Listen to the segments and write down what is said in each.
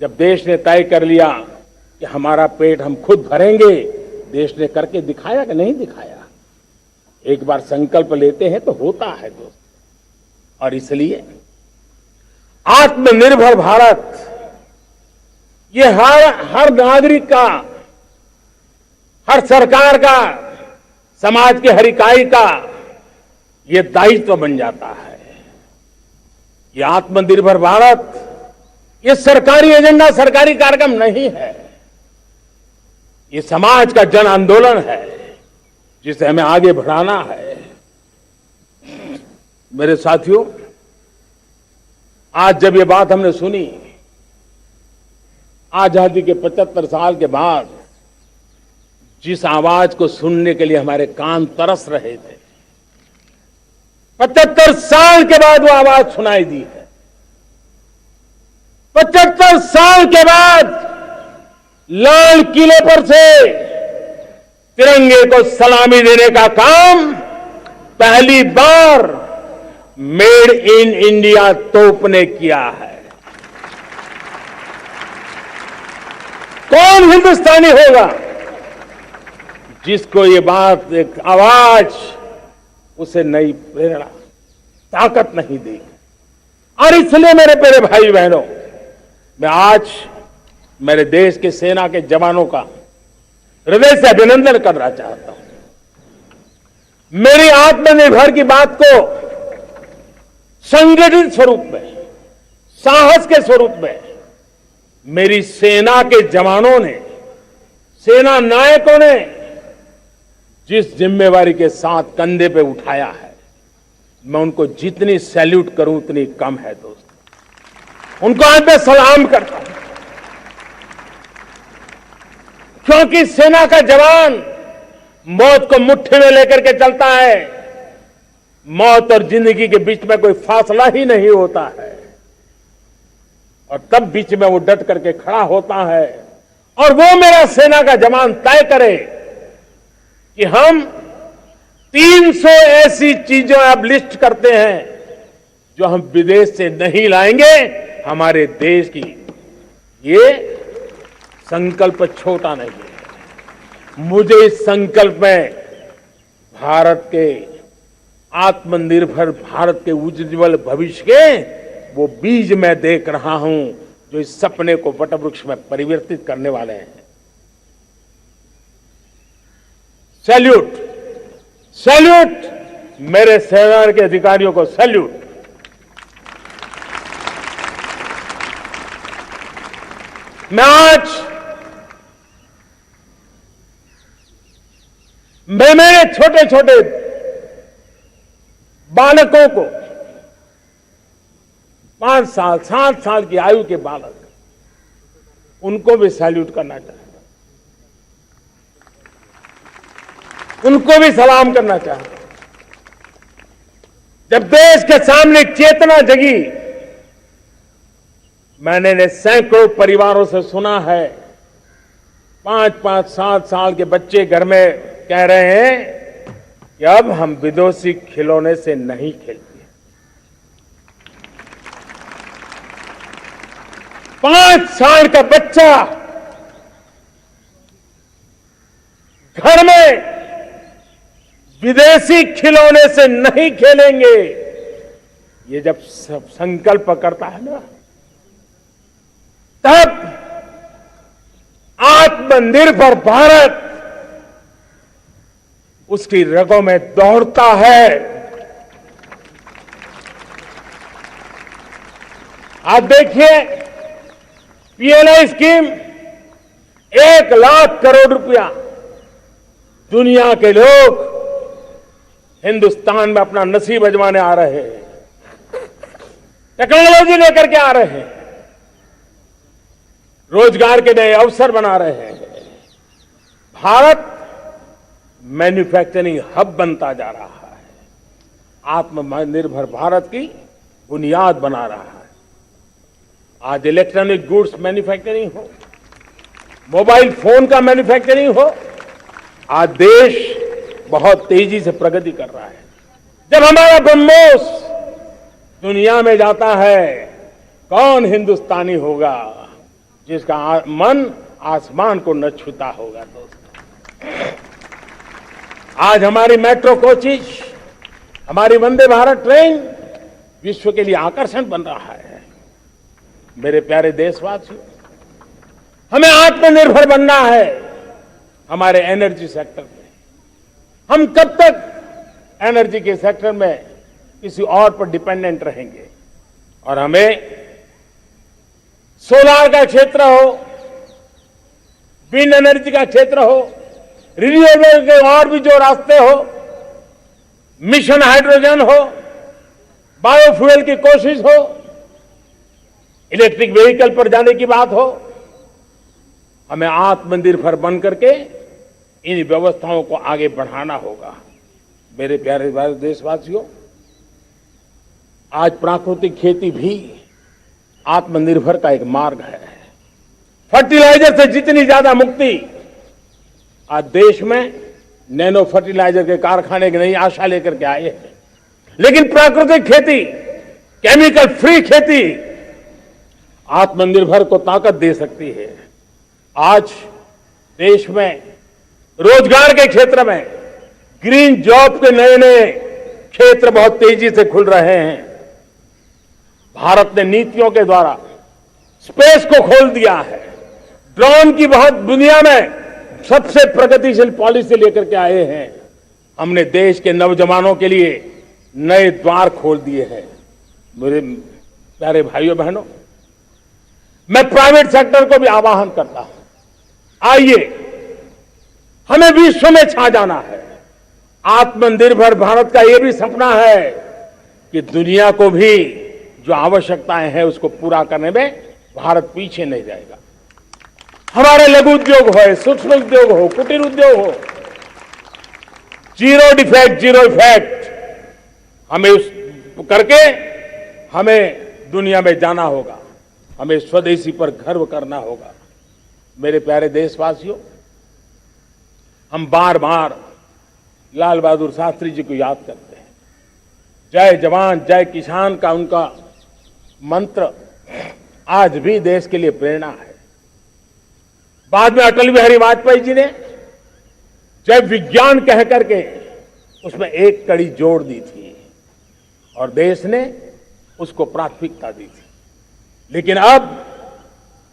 जब देश ने तय कर लिया कि हमारा पेट हम खुद भरेंगे, देश ने करके दिखाया कि नहीं दिखाया? एक बार संकल्प लेते हैं तो होता है दोस्त। और इसलिए आत्मनिर्भर भारत ये हर नागरिक का, हर सरकार का, समाज के हर इकाई का ये दायित्व बन जाता है। ये आत्मनिर्भर भारत ये सरकारी एजेंडा, सरकारी कार्यक्रम नहीं है। ये समाज का जन आंदोलन है जिसे हमें आगे बढ़ाना है। मेरे साथियों, आज जब ये बात हमने सुनी, आजादी के 75 साल के बाद जिस आवाज को सुनने के लिए हमारे कान तरस रहे थे, 75 साल के बाद वो आवाज सुनाई दी है। 75 साल के बाद लाल किले पर से तिरंगे को सलामी देने का काम पहली बार मेड इन इंडिया तोप ने किया है। कौन हिंदुस्तानी होगा जिसको ये बात, एक आवाज उसे नई प्रेरणा, ताकत नहीं देगी? और इसलिए मेरे प्यारे भाई बहनों, मैं आज मेरे देश के सेना के जवानों का हृदय से अभिनंदन करना चाहता हूं। मेरी आत्मनिर्भर की बात को संगठित स्वरूप में, साहस के स्वरूप में मेरी सेना के जवानों ने, सेना नायकों ने जिस जिम्मेवारी के साथ कंधे पे उठाया है, मैं उनको जितनी सैल्यूट करूं उतनी कम है दोस्तों। उनको आज मैं सलाम करता हूं, क्योंकि सेना का जवान मौत को मुट्ठी में लेकर के चलता है। मौत और जिंदगी के बीच में कोई फासला ही नहीं होता है, और तब बीच में वो डट करके खड़ा होता है। और वो मेरा सेना का जवान तय करे कि हम 300 ऐसी चीजें अब लिस्ट करते हैं जो हम विदेश से नहीं लाएंगे हमारे देश की। ये संकल्प छोटा नहीं है। मुझे इस संकल्प में भारत के आत्मनिर्भर भारत के उज्जवल भविष्य के वो बीज मैं देख रहा हूं जो इस सपने को वटवृक्ष में परिवर्तित करने वाले हैं। सैल्यूट, सैल्यूट मेरे सेना के अधिकारियों को, सैल्यूट। मैं आज मेरे छोटे छोटे बालकों को, 5 साल 7 साल की आयु के बालक, उनको भी सैल्यूट करना चाहता हूं, उनको भी सलाम करना चाहता हूं। जब देश के सामने चेतना जगी, मैंने सैकड़ों परिवारों से सुना है, 5-5, 7 साल के बच्चे घर में कह रहे हैं कि अब हम विदेशी खिलौने से नहीं खेलते। 5 साल का बच्चा घर में विदेशी खिलौने से नहीं खेलेंगे, ये जब सब संकल्प करता है ना, तब आत्मनिर्भर भारत उसकी रगों में दौड़ता है। आप देखिए, पीएलआई स्कीम 1 लाख करोड़ रुपया दुनिया के लोग हिंदुस्तान में अपना नसीब आजमाने आ रहे हैं, टेक्नोलॉजी लेकर के आ रहे हैं, रोजगार के नए अवसर बना रहे हैं। भारत मैन्युफैक्चरिंग हब बनता जा रहा है, आत्मनिर्भर भारत की बुनियाद बना रहा है। आज इलेक्ट्रॉनिक गुड्स मैन्युफैक्चरिंग हो, मोबाइल फोन का मैन्युफैक्चरिंग हो, आज देश बहुत तेजी से प्रगति कर रहा है। जब हमारा ब्रह्मोस दुनिया में जाता है, कौन हिंदुस्तानी होगा जिसका मन आसमान को न छूता होगा। दोस्तों, आज हमारी मेट्रो कोचेज, हमारी वंदे भारत ट्रेन विश्व के लिए आकर्षण बन रहा है। मेरे प्यारे देशवासियों, हमें आत्मनिर्भर बनना है हमारे एनर्जी सेक्टर में। हम कब तक एनर्जी के सेक्टर में किसी और पर डिपेंडेंट रहेंगे? और हमें सोलार का क्षेत्र हो, विंड एनर्जी का क्षेत्र हो, रिन्यूएबल के और भी जो रास्ते हो, मिशन हाइड्रोजन हो, बायोफ्यूल की कोशिश हो, इलेक्ट्रिक व्हीकल पर जाने की बात हो, हमें आत्मनिर्भर बन करके इन व्यवस्थाओं को आगे बढ़ाना होगा। मेरे प्यारे देशवासियों, आज प्राकृतिक खेती भी आत्मनिर्भर का एक मार्ग है। फर्टिलाइजर से जितनी ज्यादा मुक्ति, आज देश में नैनो फर्टिलाइजर के कारखाने की नई आशा लेकर के आए हैं। लेकिन प्राकृतिक खेती, केमिकल फ्री खेती आत्मनिर्भर को ताकत दे सकती है। आज देश में रोजगार के क्षेत्र में ग्रीन जॉब के नए नए क्षेत्र बहुत तेजी से खुल रहे हैं। भारत ने नीतियों के द्वारा स्पेस को खोल दिया है। ड्रोन की बहुत दुनिया में सबसे प्रगतिशील पॉलिसी लेकर के आए हैं। हमने देश के नौजवानों के लिए नए द्वार खोल दिए हैं। मेरे प्यारे भाइयों बहनों, मैं प्राइवेट सेक्टर को भी आह्वान करता हूं, आइए हमें विश्व में छा जाना है। आत्मनिर्भर भारत का यह भी सपना है कि दुनिया को भी जो आवश्यकताएं हैं उसको पूरा करने में भारत पीछे नहीं जाएगा। हमारे लघु उद्योग हो, सूक्ष्म उद्योग हो, कुटीर उद्योग हो, जीरो डिफेक्ट जीरो इफेक्ट हमें उस करके हमें दुनिया में जाना होगा। हमें स्वदेशी पर गर्व करना होगा। मेरे प्यारे देशवासियों, हम बार बार लाल बहादुर शास्त्री जी को याद करते हैं। जय जवान जय किसान का उनका मंत्र आज भी देश के लिए प्रेरणा है। बाद में अटल बिहारी वाजपेयी जी ने जय विज्ञान कह करके उसमें एक कड़ी जोड़ दी थी और देश ने उसको प्राथमिकता दी थी। लेकिन अब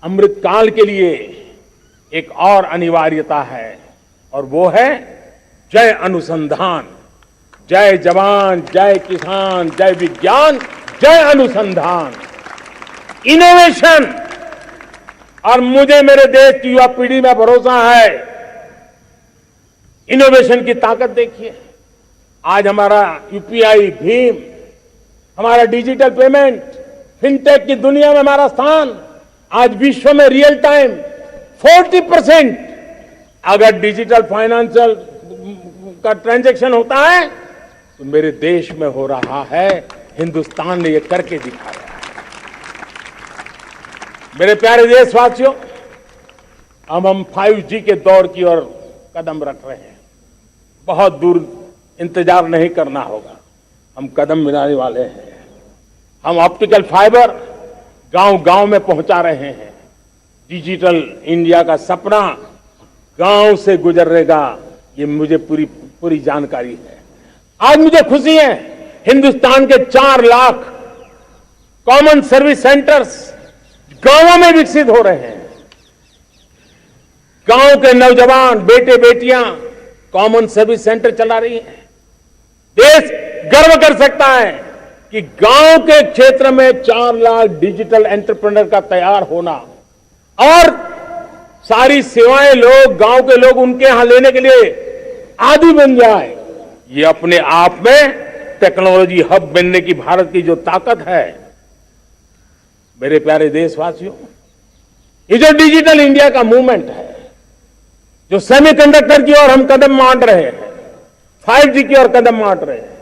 अमृत काल के लिए एक और अनिवार्यता है और वो है जय अनुसंधान। जय जवान जय किसान जय विज्ञान जय अनुसंधान, इनोवेशन। और मुझे मेरे देश की युवा पीढ़ी में भरोसा है, इनोवेशन की ताकत देखिए। आज हमारा यूपीआई, भीम, हमारा डिजिटल पेमेंट, फिनटेक की दुनिया में हमारा स्थान, आज विश्व में रियल टाइम 40% अगर डिजिटल फाइनेंशियल का ट्रांजैक्शन होता है तो मेरे देश में हो रहा है। हिंदुस्तान ने ये करके दिखाया है। मेरे प्यारे देशवासियों, अब हम 5G के दौर की ओर कदम रख रहे हैं। बहुत दूर इंतजार नहीं करना होगा, हम कदम मिलाने वाले हैं। हम ऑप्टिकल फाइबर गांव-गांव में पहुंचा रहे हैं। डिजिटल इंडिया का सपना गांव से गुजरेगा, ये मुझे पूरी जानकारी है। आज मुझे खुशी है, हिंदुस्तान के 4 लाख कॉमन सर्विस सेंटर्स गांवों में विकसित हो रहे हैं। गांव के नौजवान बेटे बेटियां कॉमन सर्विस सेंटर चला रही हैं। देश गर्व कर सकता है कि गांव के क्षेत्र में 4 लाख डिजिटल एंटरप्रेन्योर का तैयार होना और सारी सेवाएं लोग, गांव के लोग उनके यहां लेने के लिए आदी बन जाए, ये अपने आप में टेक्नोलॉजी हब बनने की भारत की जो ताकत है। मेरे प्यारे देशवासियों, ये जो डिजिटल इंडिया का मूवमेंट है, जो सेमीकंडक्टर की ओर हम कदम मांड रहे हैं, 5G की ओर कदम मांड रहे हैं,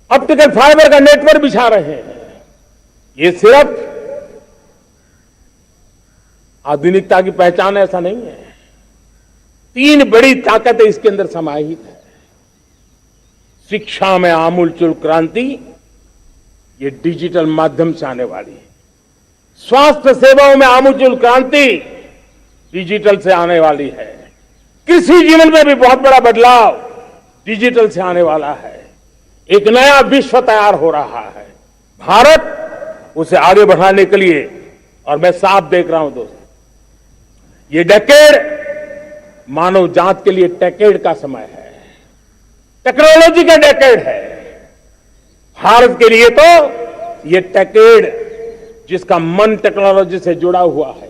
ऑप्टिकल फाइबर का नेटवर्क बिछा रहे हैं, ये सिर्फ आधुनिकता की पहचान ऐसा नहीं है। 3 बड़ी ताकतें इसके अंदर समाहित है। शिक्षा में आमूलचूल क्रांति, ये डिजिटल माध्यम से आने वाली है। स्वास्थ्य सेवाओं में आमूल क्रांति डिजिटल से आने वाली है। कृषि जीवन में भी बहुत बड़ा बदलाव डिजिटल से आने वाला है। एक नया विश्व तैयार हो रहा है। भारत उसे आगे बढ़ाने के लिए, और मैं साफ देख रहा हूं दोस्तों, ये डेकेड मानव जात के लिए टेकेड का समय है, टेक्नोलॉजी का डेकेड है। भारत के लिए तो ये टेकेड जिसका मन टेक्नोलॉजी से जुड़ा हुआ है,